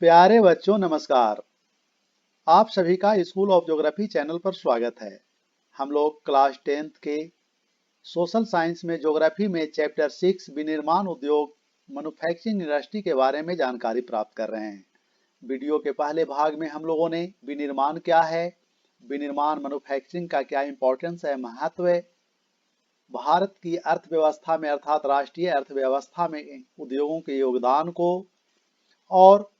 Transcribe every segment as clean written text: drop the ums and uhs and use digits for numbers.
प्यारे बच्चों नमस्कार। आप सभी का स्कूल ऑफ ज्योग्राफी चैनल पर स्वागत है। हम लोग क्लास 10th के सोशल साइंस में ज्योग्राफी में चैप्टर 6 विनिर्माण उद्योग मैन्युफैक्चरिंग इंडस्ट्री के बारे में जानकारी प्राप्त कर रहे हैं। वीडियो के पहले भाग में हम लोगों ने विनिर्माण क्या है, विनिर्माण मैन्युफैक्चरिंग का क्या इंपॉर्टेंस है, महत्व है, भारत की अर्थव्यवस्था में अर्थात राष्ट्रीय अर्थव्यवस्था में उद्योगों के योगदान को और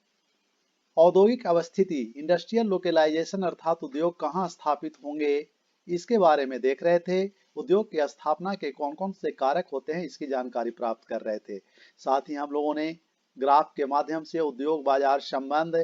औद्योगिक अवस्थिति इंडस्ट्रियल लोकेलाइजेशन अर्थात उद्योग कहाँ स्थापित होंगे इसके बारे में देख रहे थे। उद्योग की स्थापना के कौन कौन से कारक होते हैं इसकी जानकारी प्राप्त कर रहे थे। साथ ही हम लोगों ने ग्राफ के माध्यम से उद्योग बाजार संबंध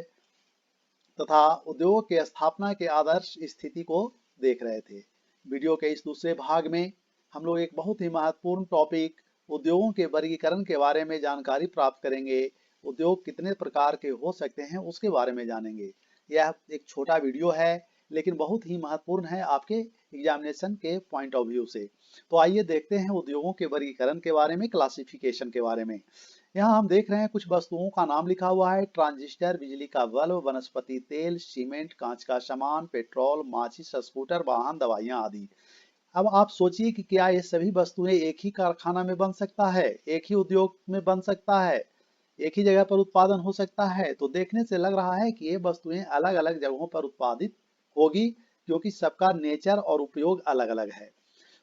तथा उद्योग के स्थापना के आदर्श स्थिति को देख रहे थे। वीडियो के इस दूसरे भाग में हम लोग एक बहुत ही महत्वपूर्ण टॉपिक उद्योगों के वर्गीकरण के बारे में जानकारी प्राप्त करेंगे। उद्योग कितने प्रकार के हो सकते हैं उसके बारे में जानेंगे। यह एक छोटा वीडियो है लेकिन बहुत ही महत्वपूर्ण है आपके एग्जामिनेशन के पॉइंट ऑफ व्यू से। तो आइए देखते हैं उद्योगों के वर्गीकरण के बारे में, क्लासिफिकेशन के बारे में। यहाँ हम देख रहे हैं कुछ वस्तुओं का नाम लिखा हुआ है। ट्रांजिस्टर, बिजली का बल्ब, वनस्पति तेल, सीमेंट, कांच का सामान, पेट्रोल, माचिस, स्कूटर, वाहन, दवाइयां आदि। अब आप सोचिए कि क्या ये सभी वस्तुएं एक ही कारखाना में बन सकता है, एक ही उद्योग में बन सकता है, एक ही जगह पर उत्पादन हो सकता है? तो देखने से लग रहा है कि ये वस्तुएं अलग अलग जगहों पर उत्पादित होगी क्योंकि सबका नेचर और उपयोग अलग अलग है।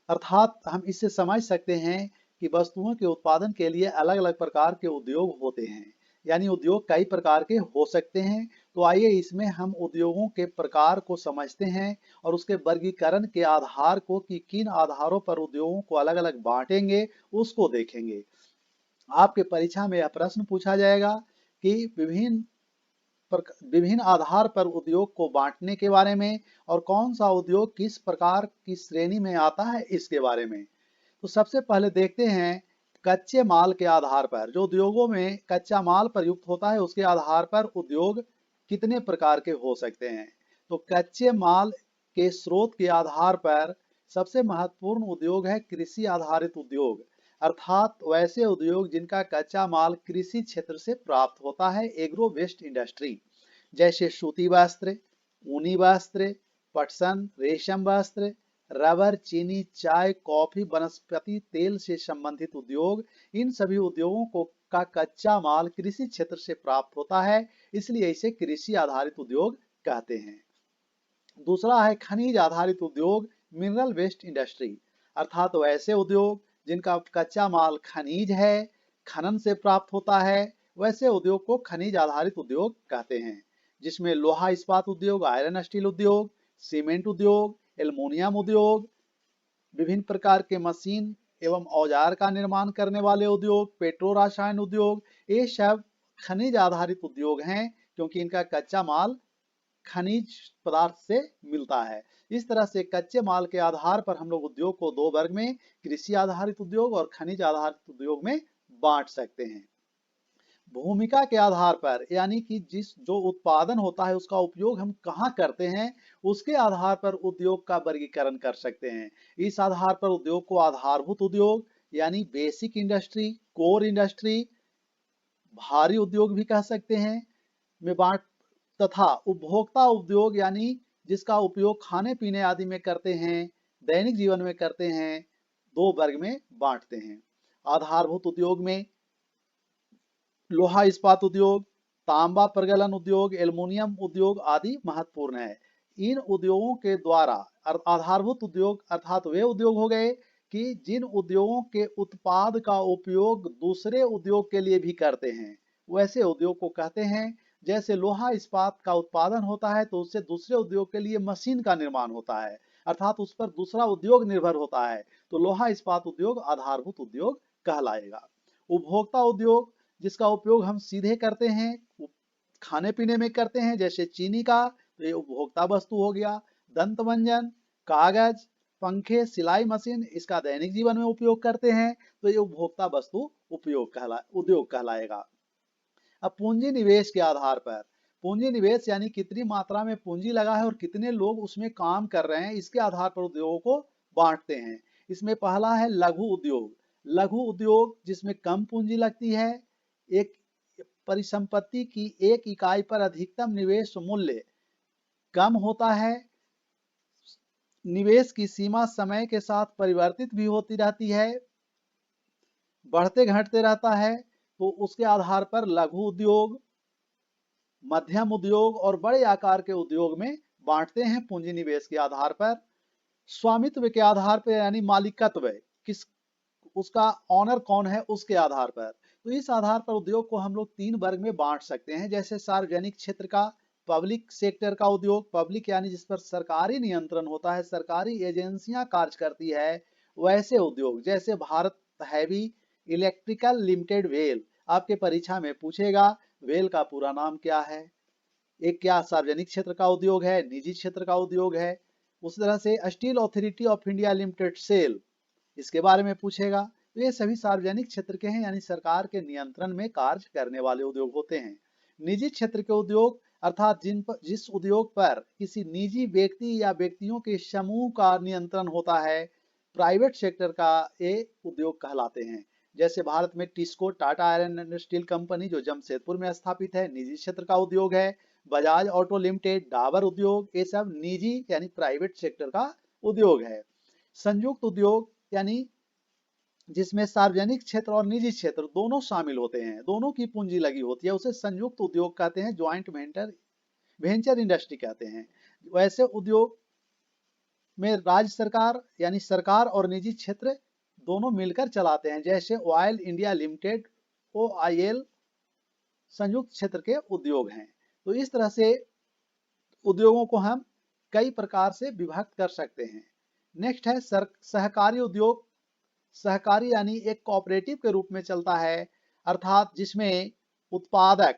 अर्थात हम इससे समझ सकते हैं कि वस्तुओं के उत्पादन के लिए अलग अलग प्रकार के उद्योग होते हैं, यानी उद्योग कई प्रकार के हो सकते हैं। तो आइए इसमें हम उद्योगों के प्रकार को समझते हैं और उसके वर्गीकरण के आधार को कि किन आधारों पर उद्योगों को अलग अलग बांटेंगे उसको देखेंगे। आपके परीक्षा में यह प्रश्न पूछा जाएगा कि विभिन्न आधार पर उद्योग को बांटने के बारे में और कौन सा उद्योग किस प्रकार की श्रेणी में आता है इसके बारे में। तो सबसे पहले देखते हैं कच्चे माल के आधार पर, जो उद्योगों में कच्चा माल प्रयुक्त होता है उसके आधार पर उद्योग कितने प्रकार के हो सकते हैं। तो कच्चे माल के स्रोत के आधार पर सबसे महत्वपूर्ण उद्योग है कृषि आधारित उद्योग, अर्थात वैसे उद्योग जिनका कच्चा माल कृषि क्षेत्र से प्राप्त होता है, एग्रो वेस्ट इंडस्ट्री, जैसे सूती वस्त्र, ऊनी वस्त्र, पटसन, रेशम वस्त्र, रबर, चीनी, चाय, कॉफी, वनस्पति तेल से संबंधित उद्योग। इन सभी उद्योगों को का कच्चा माल कृषि क्षेत्र से प्राप्त होता है, इसलिए इसे कृषि आधारित उद्योग कहते हैं। दूसरा है खनिज आधारित उद्योग, मिनरल वेस्ट इंडस्ट्री, अर्थात वैसे उद्योग जिनका कच्चा माल खनिज है, खनन से प्राप्त होता है, वैसे उद्योग को खनिज आधारित उद्योग कहते हैं, जिसमें लोहा इस्पात उद्योग, आयरन स्टील उद्योग, सीमेंट उद्योग, एल्युमिनियम उद्योग, विभिन्न प्रकार के मशीन एवं औजार का निर्माण करने वाले उद्योग, पेट्रो रसायन उद्योग, ये सब खनिज आधारित उद्योग हैं क्योंकि इनका कच्चा माल खनिज पदार्थ से मिलता है। इस तरह से कच्चे माल के आधार पर हम लोग उद्योग को दो वर्ग में, कृषि आधारित उद्योग और खनिज आधारित उद्योग में बांट सकते हैं। भूमिका के आधार पर, यानी कि जो उत्पादन होता है उसका उपयोग हम कहाँ करते हैं उसके आधार पर उद्योग का वर्गीकरण कर सकते हैं। इस आधार पर उद्योग को आधारभूत उद्योग यानी बेसिक इंडस्ट्री, कोर इंडस्ट्री, भारी उद्योग भी कह सकते हैं में बांट, तथा उपभोक्ता उद्योग यानी जिसका उपयोग खाने पीने आदि में करते हैं, दैनिक जीवन में करते हैं, दो वर्ग में बांटते हैं। आधारभूत उद्योग में लोहा इस्पात उद्योग, तांबा प्रगलन उद्योग, एल्युमिनियम उद्योग आदि महत्वपूर्ण है। इन उद्योगों के द्वारा आधारभूत उद्योग अर्थात वे उद्योग हो गए कि जिन उद्योगों के उत्पाद का उपयोग दूसरे उद्योग के लिए भी करते हैं, वैसे उद्योग को कहते हैं। जैसे लोहा इस्पात का उत्पादन होता है तो उससे दूसरे उद्योग के लिए मशीन का निर्माण होता है, अर्थात उस पर दूसरा उद्योग निर्भर होता है, तो लोहा इस्पात उद्योग आधारभूत उद्योग कहलाएगा। उपभोक्ता उद्योग जिसका उपयोग हम सीधे करते हैं, खाने पीने में करते हैं, जैसे चीनी का, तो ये उपभोक्ता वस्तु हो गया। दंत मंजन, कागज, पंखे, सिलाई मशीन, इसका दैनिक जीवन में उपयोग करते हैं, तो ये उपभोक्ता वस्तु उद्योग कहलाएगा। अब पूंजी निवेश के आधार पर, पूंजी निवेश यानी कितनी मात्रा में पूंजी लगा है और कितने लोग उसमें काम कर रहे हैं, इसके आधार पर उद्योगों को बांटते हैं। इसमें पहला है लघु उद्योग। लघु उद्योग जिसमें कम पूंजी लगती है, एक परिसंपत्ति की एक इकाई पर अधिकतम निवेश मूल्य कम होता है, निवेश की सीमा समय के साथ परिवर्तित भी होती रहती है, बढ़ते घटते रहता है, तो उसके आधार पर लघु उद्योग, मध्यम उद्योग और बड़े आकार के उद्योग में बांटते हैं पूंजी निवेश के आधार पर। स्वामित्व के आधार पर यानी मालिकत्व किस उसका ऑनर कौन है उसके आधार पर। तो इस आधार पर उद्योग को हम लोग 3 वर्ग में बांट सकते हैं, जैसे सार्वजनिक क्षेत्र का, पब्लिक सेक्टर का उद्योग, पब्लिक यानी जिस पर सरकारी नियंत्रण होता है, सरकारी एजेंसियां कार्य करती है, वैसे उद्योग जैसे Bharat heavy electrical limited well. आपके परीक्षा में पूछेगा वेल का पूरा नाम क्या है। एक क्या सार्वजनिक क्षेत्र का उद्योग है, निजी क्षेत्र का उद्योग है। उस तरह से steel authority of India limited SAIL, इसके बारे में पूछेगा। तो ये सभी सार्वजनिक क्षेत्र के हैं, यानी सरकार के नियंत्रण में कार्य करने वाले उद्योग होते हैं। निजी क्षेत्र के उद्योग अर्थात जिस उद्योग पर किसी निजी व्यक्ति या व्यक्तियों के समूह का नियंत्रण होता है, प्राइवेट सेक्टर का ये उद्योग कहलाते हैं। जैसे भारत में TISCO Tata iron and steel company जो जमशेदपुर में स्थापित है, निजी क्षेत्र का उद्योग है। बजाज ऑटो लिमिटेड, डाबर उद्योग, ये सब निजी यानी प्राइवेट सेक्टर का उद्योग है। संयुक्त उद्योग यानी जिसमें सार्वजनिक क्षेत्र और निजी क्षेत्र दोनों शामिल होते हैं, दोनों की पूंजी लगी होती है, उसे संयुक्त उद्योग कहते हैं, ज्वाइंट वेंचर इंडस्ट्री कहते हैं। वैसे उद्योग में राज्य सरकार यानी सरकार और निजी क्षेत्र दोनों मिलकर चलाते हैं, जैसे ऑयल इंडिया लिमिटेड, OIL संयुक्त क्षेत्र के उद्योग हैं। तो इस तरह से उद्योगों को हम कई प्रकार से विभक्त कर सकते हैं। नेक्स्ट है सहकारी उद्योग। सहकारी यानी एक कोऑपरेटिव के रूप में चलता है, अर्थात जिसमें उत्पादक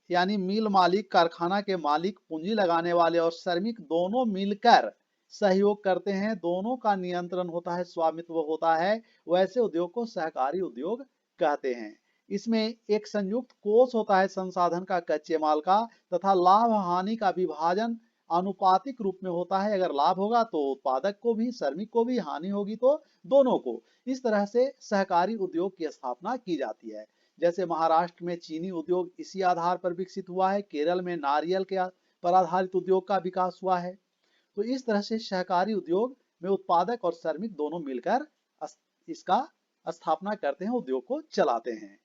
यानी मिल मालिक, कारखाना के मालिक, पूंजी लगाने वाले और श्रमिक दोनों मिलकर सहयोग करते हैं, दोनों का नियंत्रण होता है, स्वामित्व होता है। वैसे उद्योग को सहकारी उद्योग कहते हैं। इसमें एक संयुक्त कोष होता है संसाधन का, कच्चे माल का, तथा लाभ हानि का विभाजन आनुपातिक रूप में होता है। अगर लाभ होगा तो उत्पादक को भी, श्रमिक को भी, हानि होगी तो दोनों को। इस तरह से सहकारी उद्योग की स्थापना की जाती है। जैसे महाराष्ट्र में चीनी उद्योग इसी आधार पर विकसित हुआ है, केरल में नारियल के पर आधारित उद्योग का विकास हुआ है। तो इस तरह से सहकारी उद्योग में उत्पादक और श्रमिक दोनों मिलकर इसका स्थापना करते हैं, उद्योग को चलाते हैं।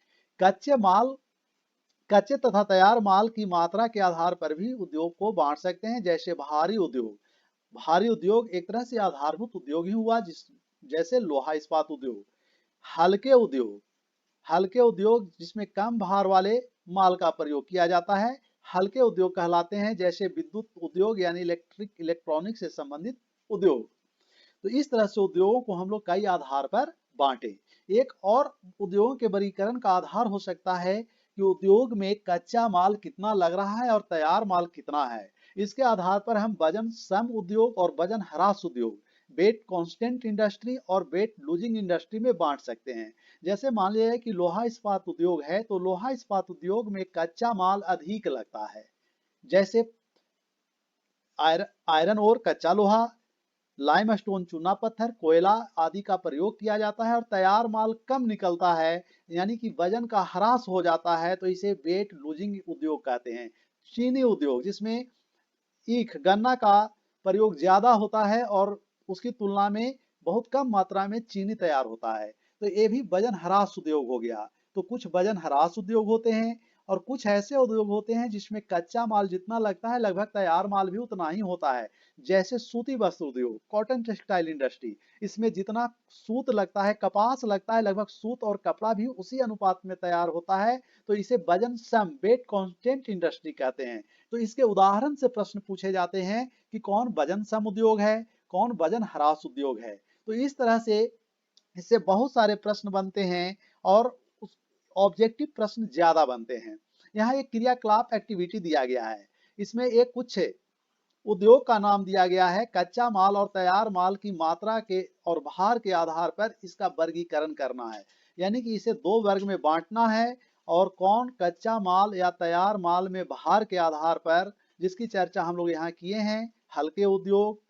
कच्चे तथा तैयार माल की मात्रा के आधार पर भी उद्योग को बांट सकते हैं। जैसे भारी उद्योग एक तरह से आधारभूत उद्योग ही हुआ, जैसे लोहा इस्पात उद्योग। हल्के उद्योग जिसमें कम भार वाले माल का प्रयोग किया जाता है, हल्के उद्योग कहलाते हैं, जैसे विद्युत उद्योग यानी इलेक्ट्रॉनिक से संबंधित उद्योग। तो इस तरह से उद्योगों को हम लोग कई आधार पर बांटे। एक और उद्योगों के वर्गीकरण का आधार हो सकता है कि उद्योग में कच्चा माल कितना लग रहा है और तैयार माल कितना है। इसके आधार पर हम वजन सम उद्योग और वजन ह्रास उद्योग, वेट कांस्टेंट इंडस्ट्री और वेट लूजिंग इंडस्ट्री में बांट सकते हैं। जैसे मान लिया कि लोहा इस्पात उद्योग है, तो लोहा इस्पात उद्योग में कच्चा माल अधिक लगता है, जैसे आयरन ओर कच्चा लोहा, लाइमस्टोन चूना पत्थर, कोयला आदि का प्रयोग किया जाता है, और तैयार माल कम निकलता है, यानी कि वजन का ह्रास हो जाता है, तो इसे वेट लूजिंग उद्योग कहते हैं। चीनी उद्योग जिसमें ईख गन्ना का प्रयोग ज्यादा होता है और उसकी तुलना में बहुत कम मात्रा में चीनी तैयार होता है, तो ये भी वजन ह्रास उद्योग हो गया। तो कुछ वजन ह्रास उद्योग होते हैं और कुछ ऐसे उद्योग होते हैं जिसमें कच्चा माल जितना लगता है लगभग तैयार माल भी उतना ही होता है। जैसे सूती वस्त्र उद्योग, कॉटन टेक्सटाइल इंडस्ट्री, इसमें जितना सूत लगता है, कपास लगता है, लगभग सूत और कपड़ा भी उसी अनुपात में तैयार होता है, तो इसे वजन सम वेट कांस्टेंट इंडस्ट्री कहते हैं। तो इसके उदाहरण से प्रश्न पूछे जाते हैं कि कौन वजन सम उद्योग है, कौन वजन ह्रास उद्योग है। तो इस तरह से इससे बहुत सारे प्रश्न बनते हैं और ऑब्जेक्टिव प्रश्न ज्यादा बनते हैं। यहाँ एक क्रियाकलाप एक्टिविटी दिया गया है, इसमें एक कुछ उद्योग का नाम दिया गया है, कच्चा माल और तैयार माल की मात्रा के और भार के आधार पर इसका वर्गीकरण करना है, यानी कि इसे 2 वर्ग में बांटना है, और कौन कच्चा माल या तैयार माल में भार के आधार पर, जिसकी चर्चा हम लोग यहाँ किए हैं, हल्के उद्योग,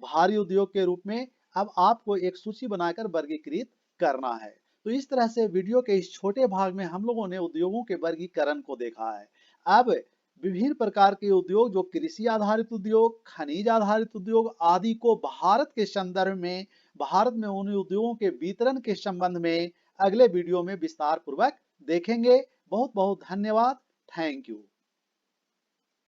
भारी उद्योग के रूप में। अब आपको एक सूची बनाकर वर्गीकृत करना है। तो इस तरह से वीडियो के इस छोटे भाग में हम लोगों ने उद्योगों के वर्गीकरण को देखा है। अब विभिन्न प्रकार के उद्योग, जो कृषि आधारित उद्योग, खनिज आधारित उद्योग आदि को भारत के संदर्भ में, भारत में उन उद्योगों के वितरण के संबंध में अगले वीडियो में विस्तार पूर्वक देखेंगे। बहुत बहुत धन्यवाद। Thank you.